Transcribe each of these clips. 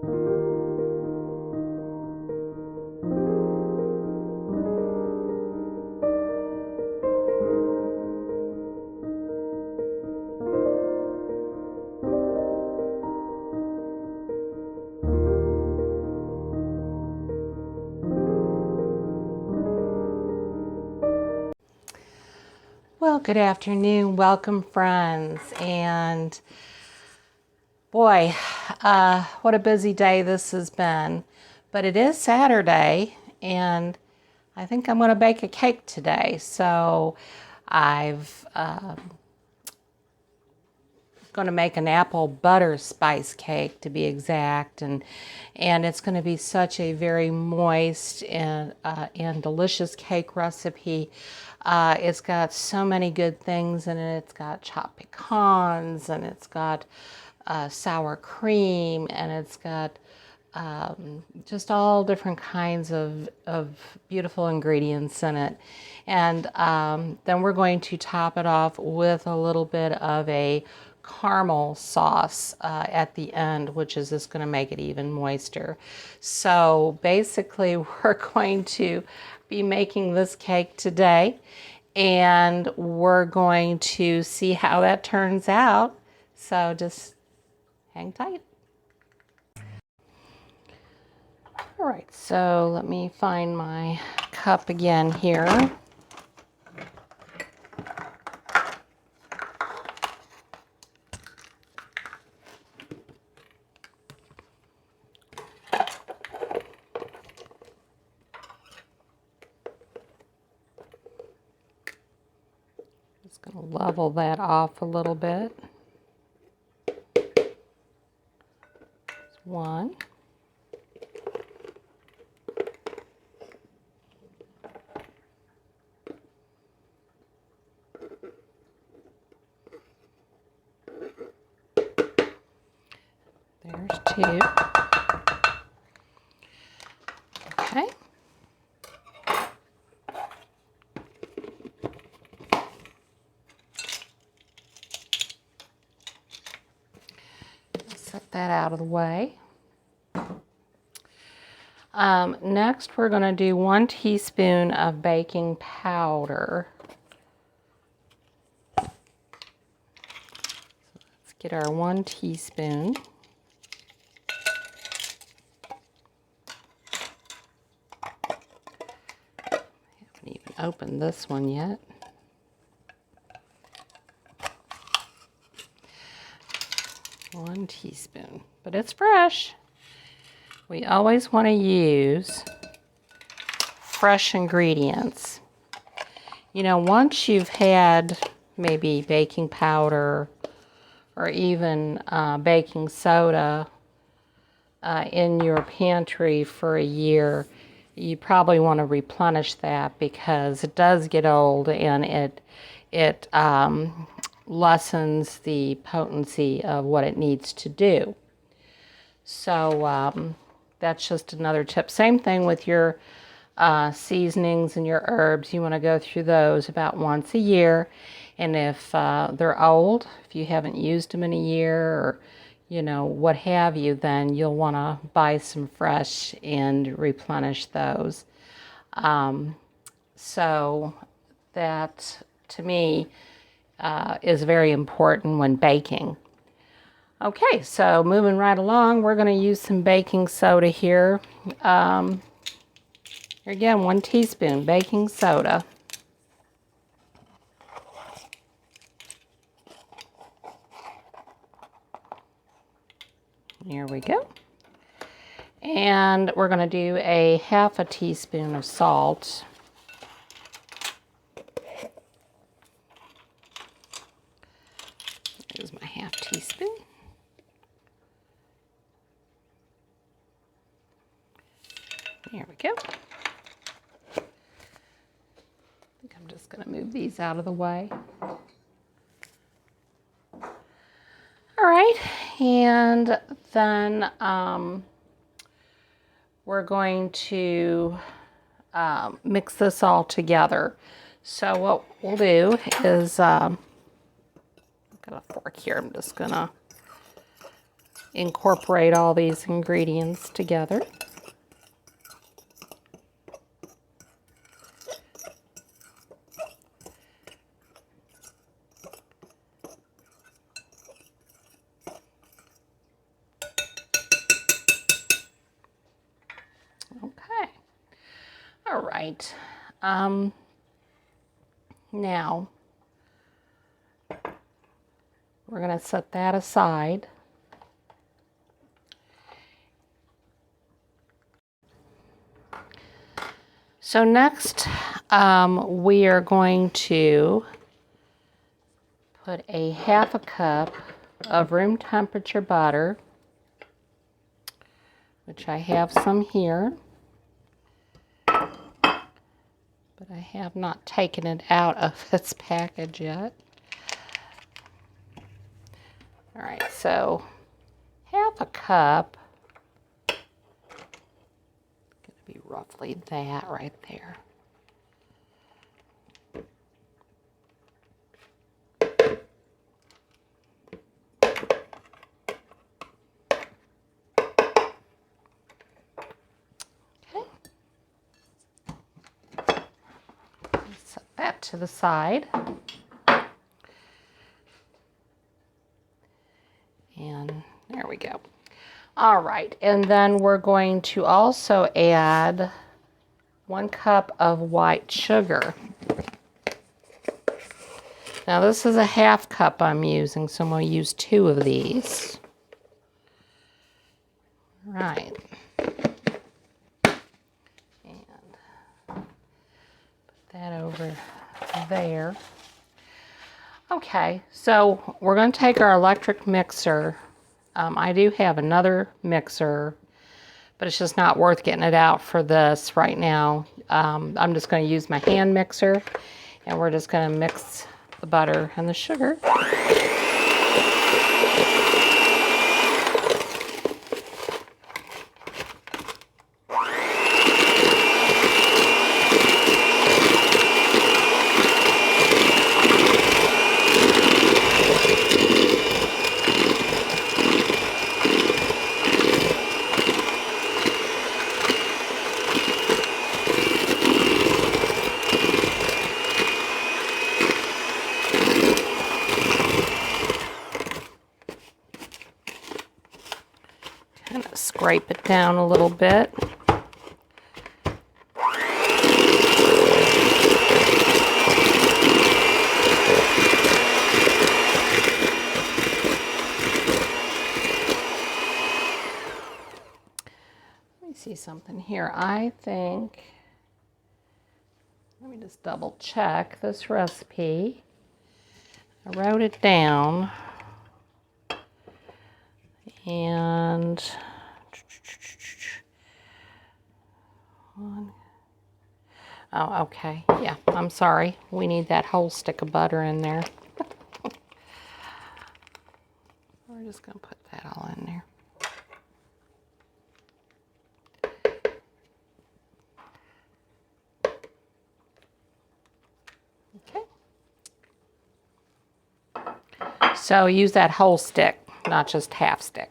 Well, good afternoon. Welcome, friends. And boy, what a busy day this has been. But it is Saturday, and I think I'm going to bake a cake today. So I've going to make an apple butter spice cake, to be exact, and it's going to be such a very moist and delicious cake recipe. It's got so many good things in it. It's got chopped pecans, and it's got sour cream, and it's got just all different kinds of beautiful ingredients in it. And then we're going to top it off with a little bit of a caramel sauce at the end, which is just going to make it even moister. So basically, we're going to be making this cake today, and we're going to see how that turns out. So just hang tight. All right, so let me find my cup again here. Just going to level that off a little bit. That's one. There's two. Okay. Set that out of the way. Next, we're going to do 1 teaspoon of baking powder. So let's get our 1 teaspoon. Haven't even opened this one yet. One teaspoon, but it's fresh. We always want to use fresh ingredients. You know, once you've had maybe baking powder or even baking soda in your pantry for a year, you probably want to replenish that because it does get old, and it lessens the potency of what it needs to do. So that's just another tip. Same thing with your seasonings and your herbs. You want to go through those about once a year. And if they're old, if you haven't used them in a year, or you know, what have you, then you'll want to buy some fresh and replenish those. So that, to me, is very important when baking. Okay, so moving right along, we're going to use some baking soda here. Again, 1 teaspoon baking soda. Here we go. And we're going to do a 1/2 teaspoon of salt. Here's my 1/2 teaspoon. There we go. I think I'm just going to move these out of the way. All right, and then we're going to mix this all together. So what we'll do is, I've got a fork here, I'm just gonna incorporate all these ingredients together. Okay. All right. Now we're going to set that aside. So next, we are going to put a 1/2 cup of room temperature butter, which I have some here, but I have not taken it out of its package yet. All right, so 1/2 cup, going to be roughly that right there. Okay. Set that to the side. And there we go. All right, and then we're going to also add 1 cup of white sugar. Now this is a 1/2 cup I'm using, so I'm going to use 2 of these. All right. And put that over there. Okay, so we're going to take our electric mixer. I do have another mixer, but it's just not worth getting it out for this right now. I'm just going to use my hand mixer, and we're just going to mix the butter and the sugar. Kind of scrape it down a little bit. Let me see something here. I think, let me just double check this recipe. I wrote it down. And oh, okay. Yeah, I'm sorry. We need that whole stick of butter in there. We're just going to put that all in there. Okay. So use that whole stick, not just half stick.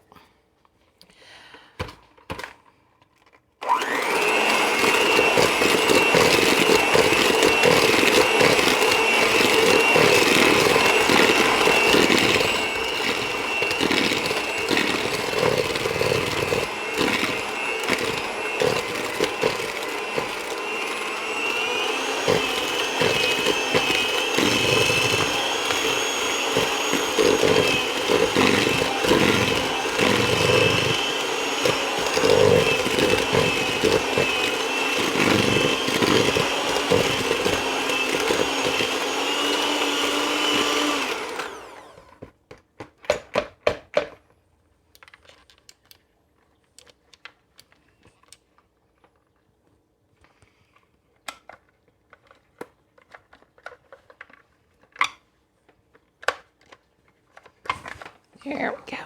There we go.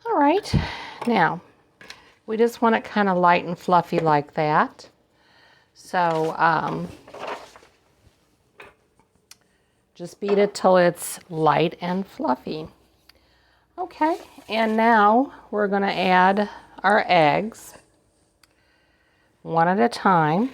All right, now we just want it kind of light and fluffy like that. So Just beat it till it's light and fluffy. Okay, and now we're going to add our eggs one at a time.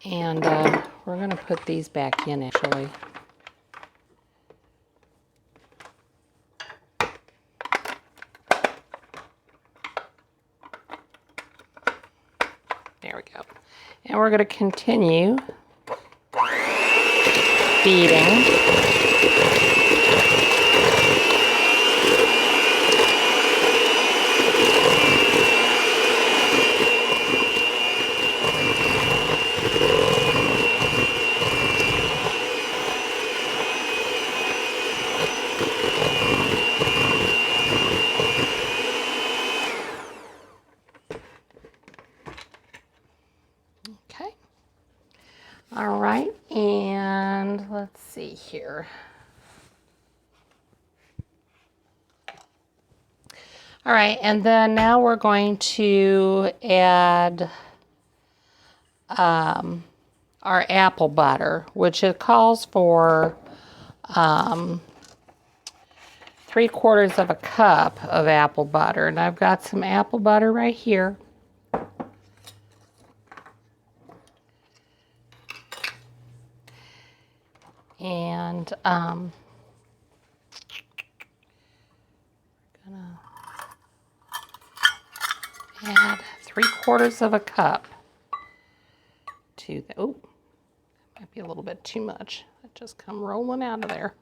And we're going to put these back in actually. There we go. And we're going to continue beating. All right, and let's see here. All right, and then now we're going to add our apple butter, which it calls for 3/4 of a cup of apple butter. And I've got some apple butter right here. And gonna add 3/4 of a cup to the, oh, might be a little bit too much. It just come rolling out of there.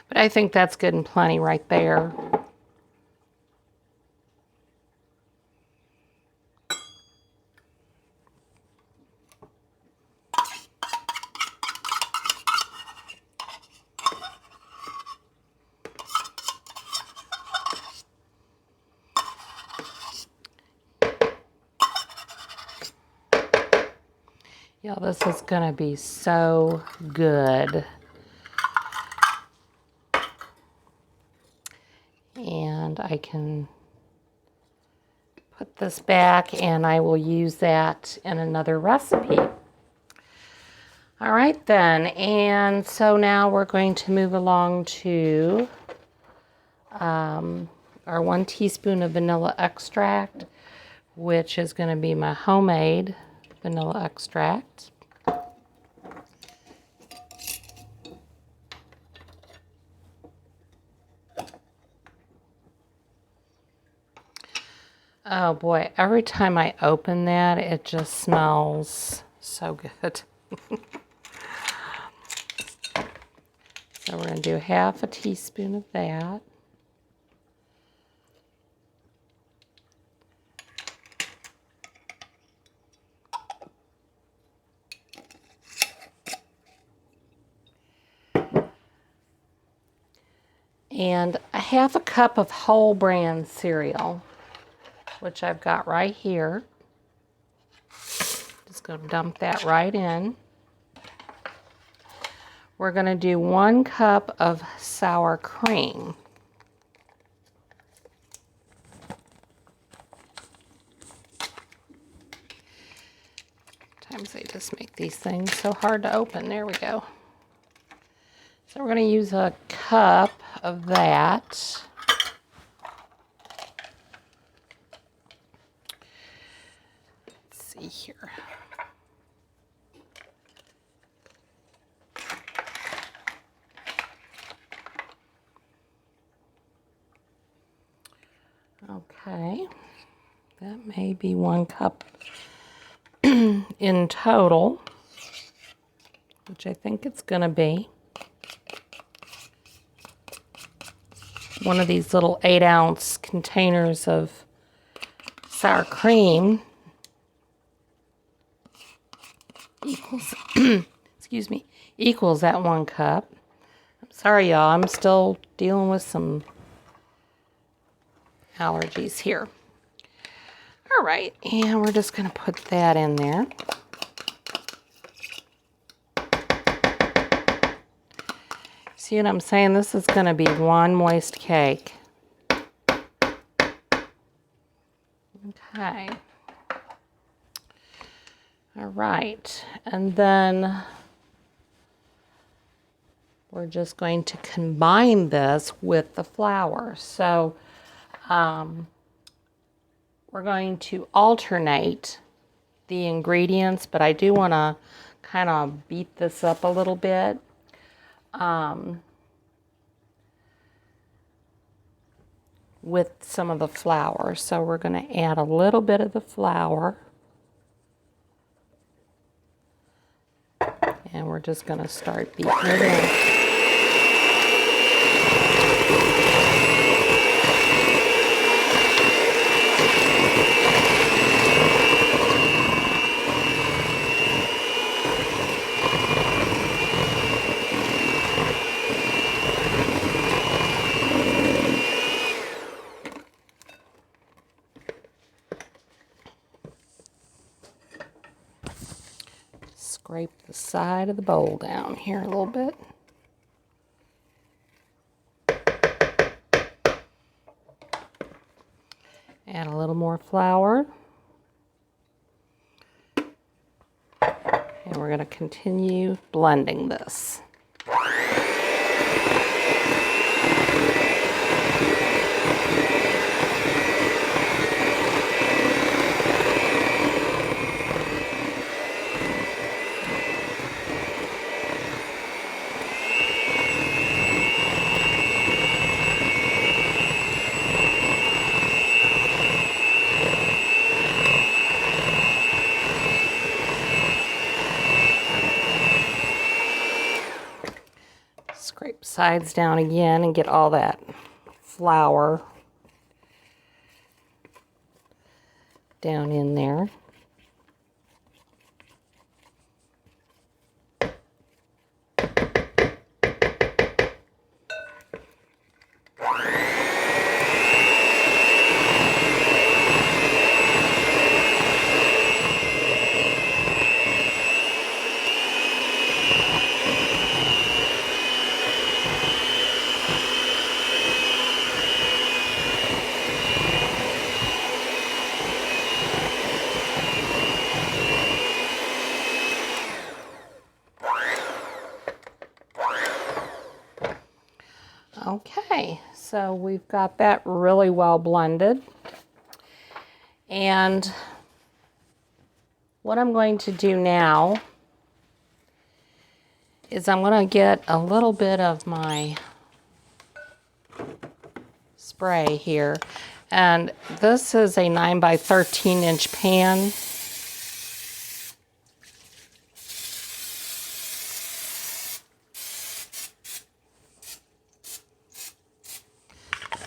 But I think that's good and plenty right there. Yeah, this is gonna be so good. And I can put this back and I will use that in another recipe. All right then, and so now we're going to move along to our 1 teaspoon of vanilla extract, which is going to be my homemade vanilla extract. Oh boy, every time I open that, it just smells so good. So we're going to do 1/2 teaspoon of that. And 1/2 cup of whole bran cereal, which I've got right here. Just going to dump that right in. We're going to do 1 cup of sour cream. Sometimes they just make these things so hard to open. There we go. So we're going to use 1 cup of that. Let's see here. Okay, that may be 1 cup in total, which I think it's going to be. One of these little 8-ounce containers of sour cream equals, excuse me, equals that 1 cup. I'm sorry, y'all, I'm still dealing with some allergies here. All right, and we're just going to put that in there. See what I'm saying? This is going to be one moist cake. Okay. All right, and then we're just going to combine this with the flour. So we're going to alternate the ingredients, but I do want to kind of beat this up a little bit. With some of the flour. So we're going to add a little bit of the flour. And we're just going to start beating it in. Scrape the side of the bowl down here a little bit. Add a little more flour. And we're going to continue blending this. Scrape sides down again and get all that flour down in there. Okay, so we've got that really well blended. And what I'm going to do now is I'm going to get a little bit of my spray here. And this is a 9 by 13 inch pan.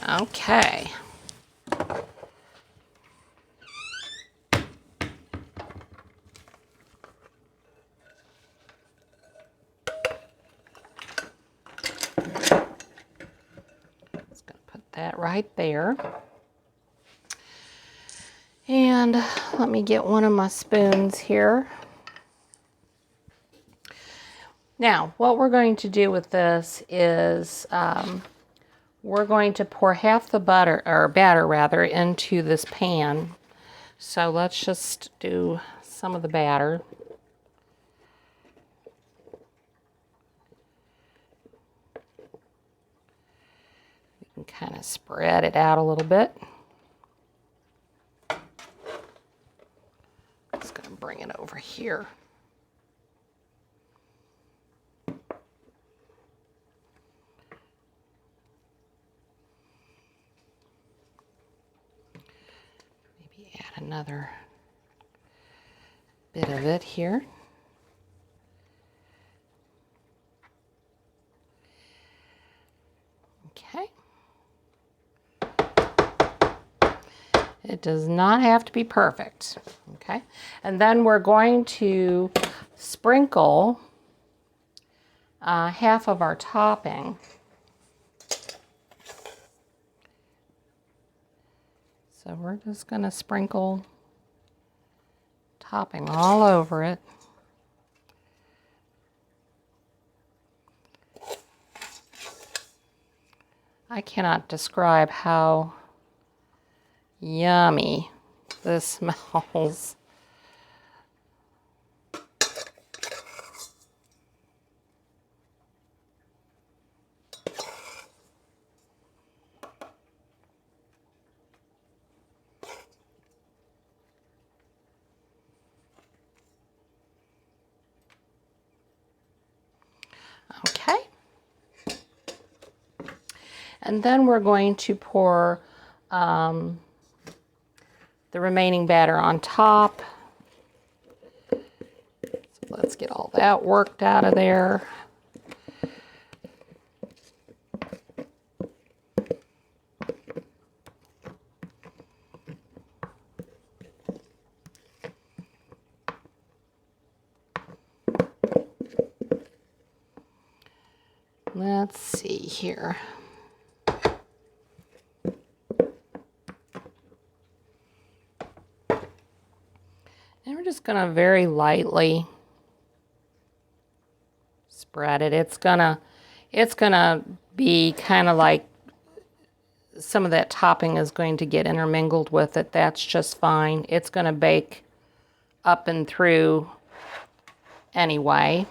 Okay. Just gonna put that right there. And let me get one of my spoons here. Now, what we're going to do with this is we're going to pour half the butter, or batter rather, into this pan. So let's just do some of the batter. You can kind of spread it out a little bit. Just going to bring it over here. Another bit of it here. Okay. It does not have to be perfect. Okay. And then we're going to sprinkle half of our topping So we're just going to sprinkle topping all over it. I cannot describe how yummy this smells. Okay. And then we're going to pour the remaining batter on top. So let's get all that worked out of there. Let's see here. And we're just going to very lightly spread it. It's gonna be kind of like some of that topping is going to get intermingled with it. That's just fine. It's going to bake up and through anyway.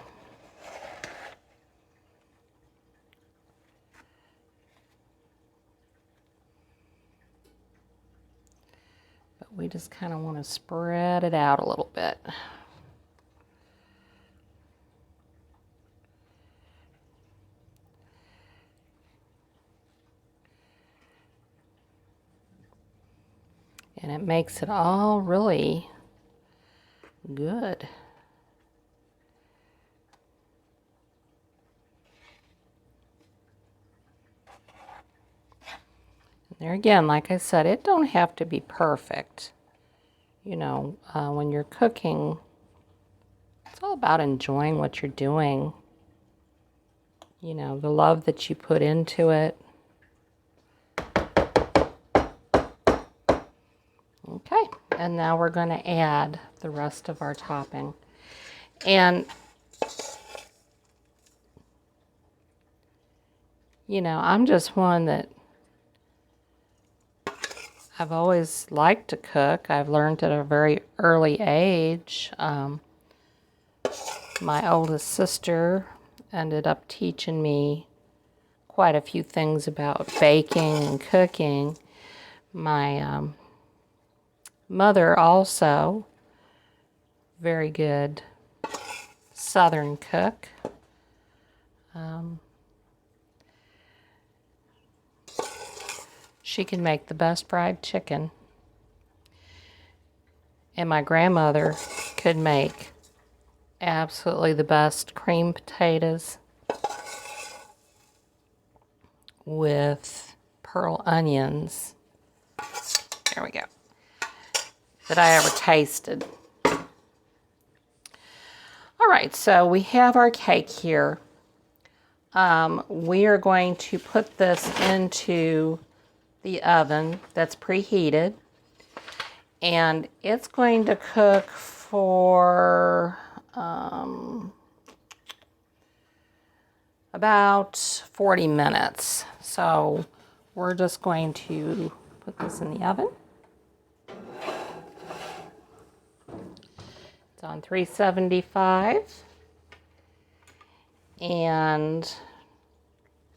But we just kind of want to spread it out a little bit. And it makes it all really good. There again, like I said, it don't have to be perfect. You know, when you're cooking, it's all about enjoying what you're doing. You know, the love that you put into it. Okay, and now we're going to add the rest of our topping. And, you know, I'm just one that I've always liked to cook. I've learned at a very early age. My oldest sister ended up teaching me quite a few things about baking and cooking. My mother also, very good Southern cook. She can make the best fried chicken. And my grandmother could make absolutely the best cream potatoes with pearl onions. There we go. That I ever tasted. All right, so we have our cake here. We are going to put this into the oven that's preheated, and it's going to cook for about 40 minutes. So we're just going to put this in the oven. It's on 375, and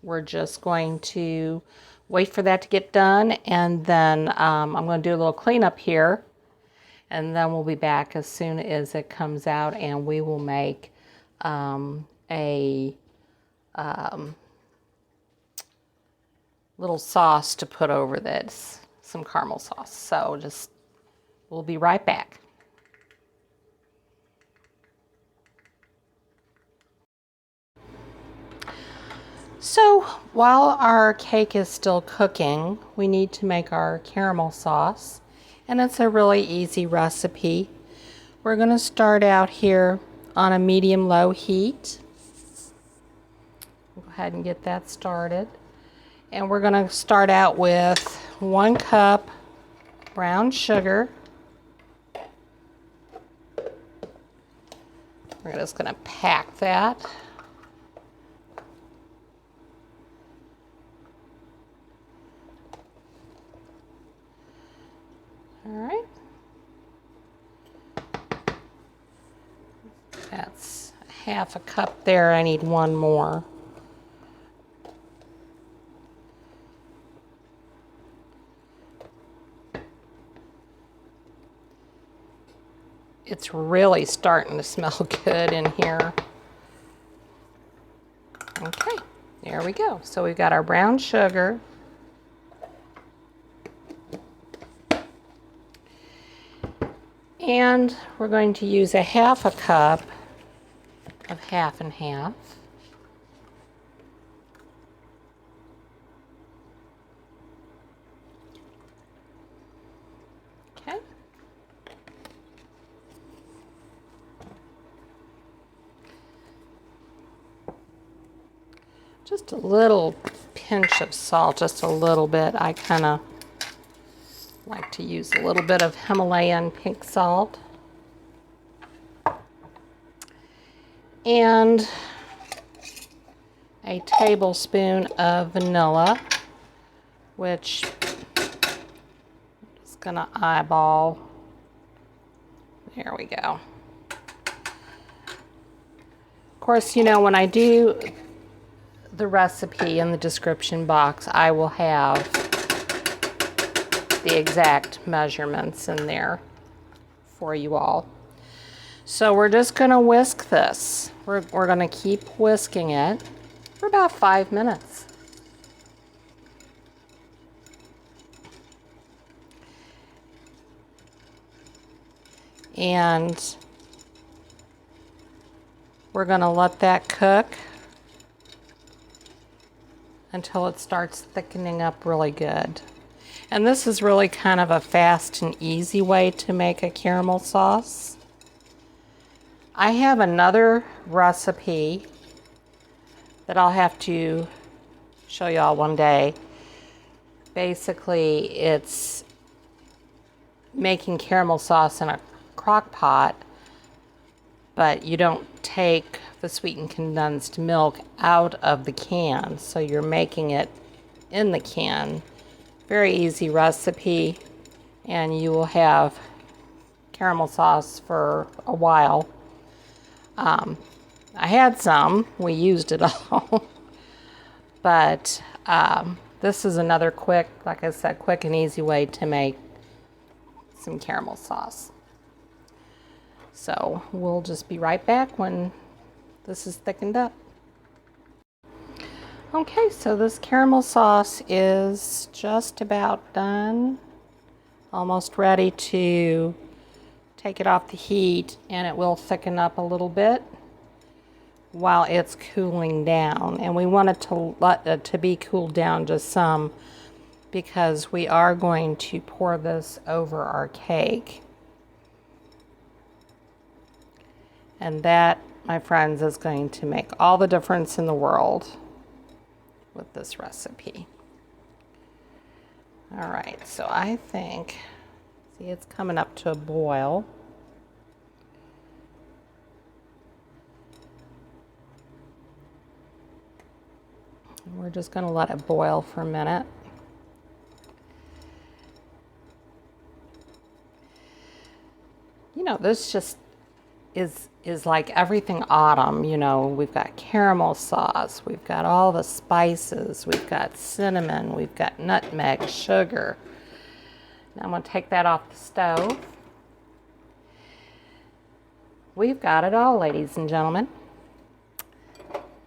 we're just going to wait for that to get done, and then I'm going to do a little cleanup here, and then we'll be back as soon as it comes out, and we will make a little sauce to put over this, some caramel sauce. So we'll be right back. So while our cake is still cooking, we need to make our caramel sauce, and it's a really easy recipe. We're going to start out here on a medium-low heat. Go ahead and get that started. And we're going to start out with 1 cup brown sugar. We're just going to pack that. All right. That's half a cup there. I need one more. It's really starting to smell good in here. Okay, there we go. So we've got our brown sugar. And we're going to use a half a cup of half and half. Okay. Just a little pinch of salt, just a little bit. I kind of like to use a little bit of Himalayan pink salt. And a tablespoon of vanilla, which I'm just gonna eyeball. There we go. Of course, you know, when I do the recipe in the description box, I will have the exact measurements in there for you all. So we're just going to whisk this. We're going to keep whisking it for about 5 minutes. And we're going to let that cook until it starts thickening up really good. And this is really kind of a fast and easy way to make a caramel sauce. I have another recipe that I'll have to show y'all one day. Basically, it's making caramel sauce in a crock pot, but you don't take the sweetened condensed milk out of the can, so you're making it in the can. Very easy recipe, and you will have caramel sauce for a while. I had some, we used it all, but this is another quick, like I said, quick and easy way to make some caramel sauce. So we'll just be right back when this is thickened up. Okay, so this caramel sauce is just about done, almost ready to take it off the heat, and it will thicken up a little bit while it's cooling down. And we want it to be cooled down just some, because we are going to pour this over our cake. And that, my friends, is going to make all the difference in the world with this recipe. All right, so I think, see, it's coming up to a boil. And we're just going to let it boil for a minute. You know, this just is like everything autumn. You know, we've got caramel sauce, we've got all the spices, we've got cinnamon, we've got nutmeg, sugar. Now I'm going to take that off the stove. We've got it all, ladies and gentlemen,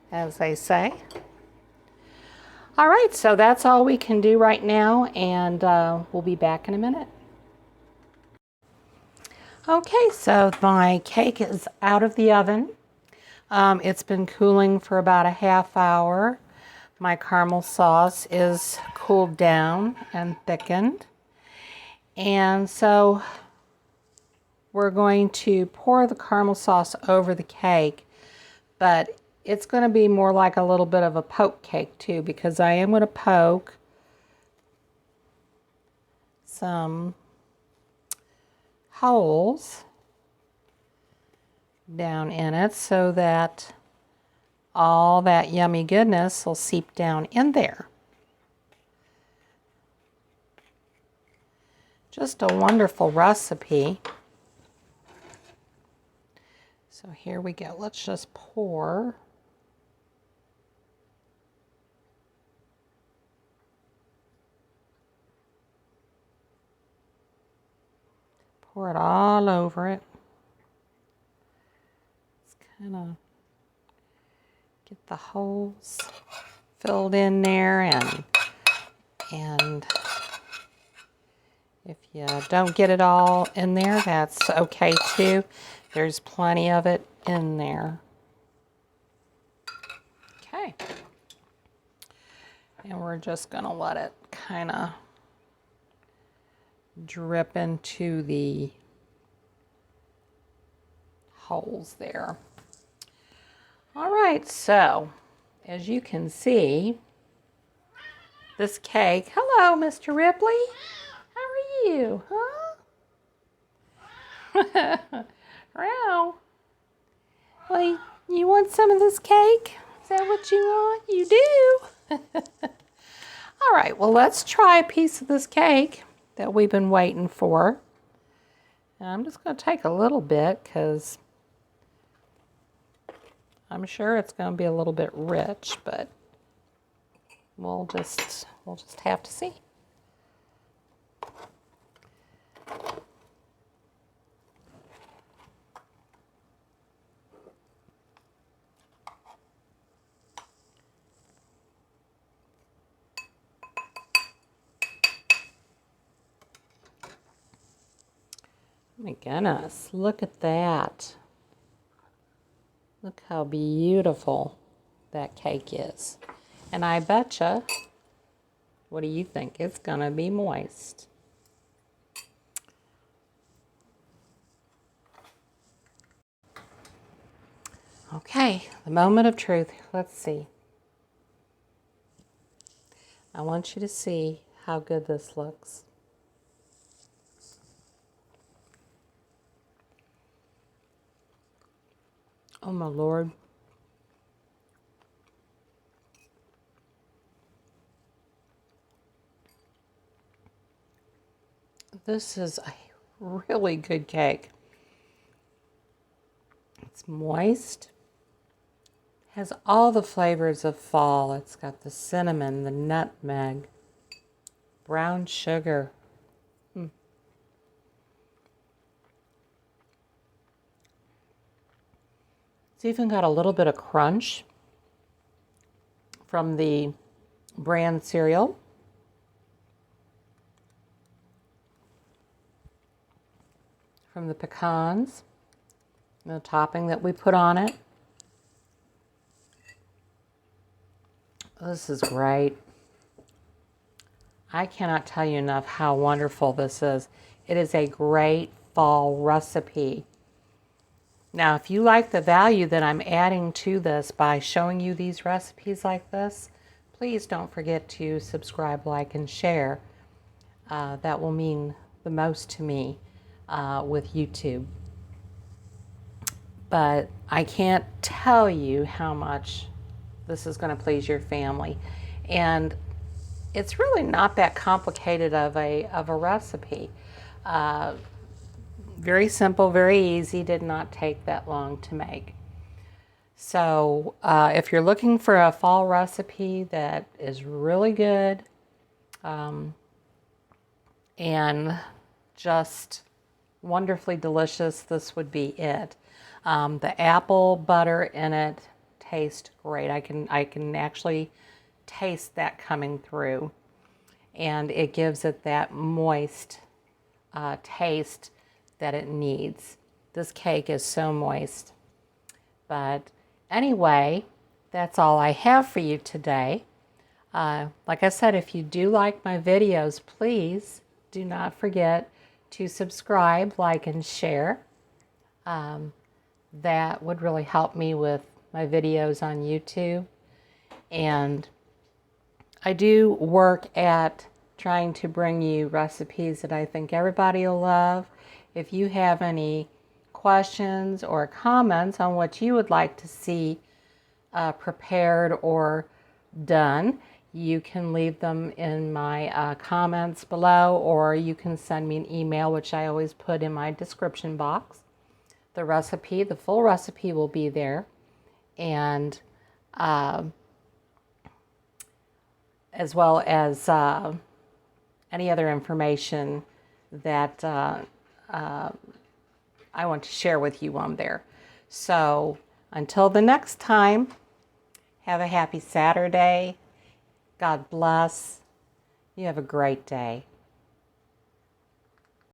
as they say. All right, so that's all we can do right now, and we'll be back in a minute. Okay, so my cake is out of the oven. It's been cooling for about a half hour. My caramel sauce is cooled down and thickened. And so we're going to pour the caramel sauce over the cake, but it's going to be more like a little bit of a poke cake too, because I am going to poke some holes down in it so that all that yummy goodness will seep down in there. Just a wonderful recipe. So here we go. Let's just pour. Pour it all over it. Just kind of get the holes filled in there, and if you don't get it all in there, that's okay too. There's plenty of it in there. Okay. And we're just going to let it kind of drip into the holes there. All right, so as you can see, this cake, hello, Mr. Ripley. How are you, huh? Wow. Well, you want some of this cake? Is that what you want? You do. All right, well, let's try a piece of this cake that we've been waiting for. And I'm just going to take a little bit because I'm sure it's going to be a little bit rich, but we'll just have to see. Oh my goodness, look at that. Look how beautiful that cake is. And I betcha, what do you think? It's gonna be moist. Okay, the moment of truth. Let's see. I want you to see how good this looks. Oh my Lord. This is a really good cake. It's moist. Has all the flavors of fall. It's got the cinnamon, the nutmeg, brown sugar. It's even got a little bit of crunch from the Bran cereal. From the pecans, the topping that we put on it. This is great. I cannot tell you enough how wonderful this is. It is a great fall recipe. Now, if you like the value that I'm adding to this by showing you these recipes like this, please don't forget to subscribe, like, and share. That will mean the most to me with YouTube. But I can't tell you how much this is going to please your family. And it's really not that complicated of a recipe. Very simple, very easy, did not take that long to make. So if you're looking for a fall recipe that is really good and just wonderfully delicious, this would be it. The apple butter in it tastes great. I can actually taste that coming through, and it gives it that moist taste that it needs. This cake is so moist. But anyway, that's all I have for you today. Like I said, if you do like my videos, please do not forget to subscribe, like, and share. That would really help me with my videos on YouTube. And I do work at trying to bring you recipes that I think everybody will love. If you have any questions or comments on what you would like to see prepared or done, you can leave them in my comments below, or you can send me an email, which I always put in my description box. The recipe, the full recipe will be there, and as well as any other information that I want to share with you on there. So until the next time, have a happy Saturday. God bless. You have a great day.